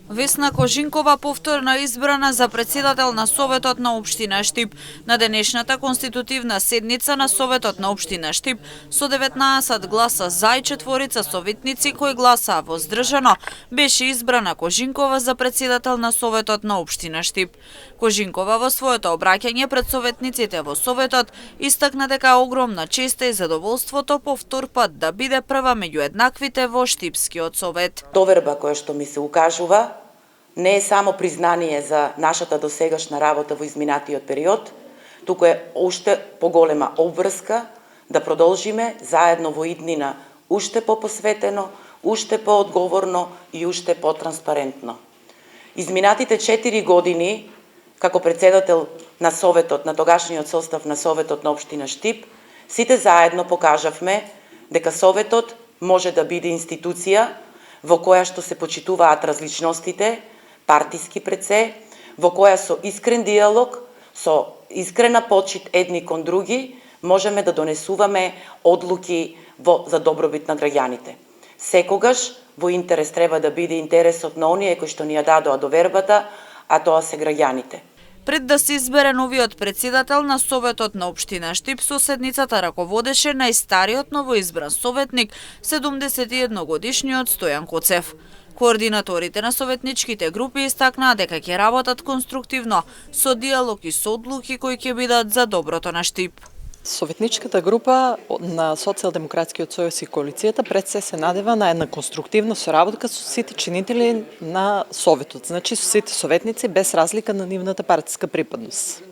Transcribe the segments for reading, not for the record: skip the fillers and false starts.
Весна Кожинкова повторно избрана за председател на Советот на Општина Штип. На денешната конститутивна седница на Советот на Општина Штип со 19 гласа за и 4 советници кои гласаа воздржано, беше избрана Кожинкова за председател на Советот на Општина Штип. Кожинкова во своето обраќање пред советниците во Советот истакна дека е огромна честа и задоволството по втор пат да биде прва меѓу еднаквите во Штипскиот совет. Доверба која што ми се укажува не е само признание за нашата досегашна работа во изминатиот период, туку е уште поголема обврска да продолжиме заедно во иднина уште попосветено, уште поодговорно и уште потранспарентно. Изминатите 4 години како председател на Советот, на тогашниот состав на Советот на Општина Штип, сите заедно покажавме дека Советот може да биде институција во која што се почитуваат различностите, партиски пред се, во која со искрен диалог, со искрена почит едни кон други, можеме да донесуваме одлуки за добробит на граѓаните. Секогаш во интерес треба да биде интересот на оние кои што ни ја дадоа довербата, а тоа се граѓаните. Пред да се избере новиот председател на Советот на Општина Штип, со седницата раководеше најстариот новоизбран советник, 71 годишниот Стојан Коцев. Координаторите на советничките групи истакнаа дека ќе работат конструктивно, со диалог и со одлуки кои ќе бидат за доброто на Штип. Советничката група на Социјалдемократскиот сојуз и коалицијата пред се надева на една конструктивна соработка со сите чинители на Советот, значи со сите советници без разлика на нивната партиска припадност.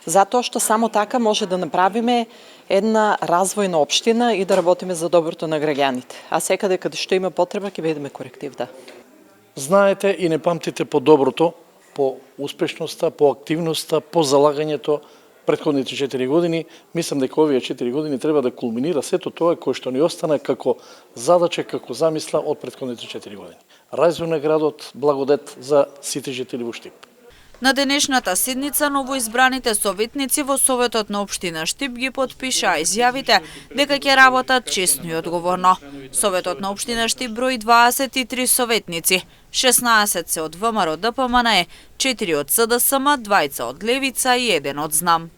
Затоа што само така може да направиме една развојна општина и да работиме за доброто на граѓаните. А секаде каде што има потреба ќе бидеме коректив, да. Знаете и не памтите по доброто, по успешноста, по активноста, по залагањето претходните 4 години. Мислам дека овие 4 години треба да кулминира сето тоа кое што ни остана како задача, како замисла од претходните 4 години. Развој на градот, благодет за сите жители во Штип. На денешната седница новоизбраните советници во Советот на Општина Штип ги потпишаа изјавите дека ќе работат честно и одговорно. Советот на Општина Штип брои 23 советници, 16 се од ВМРО ДПМНЕ, 4 од СДСМ, 2 од Левица и 1 од ЗНАМ.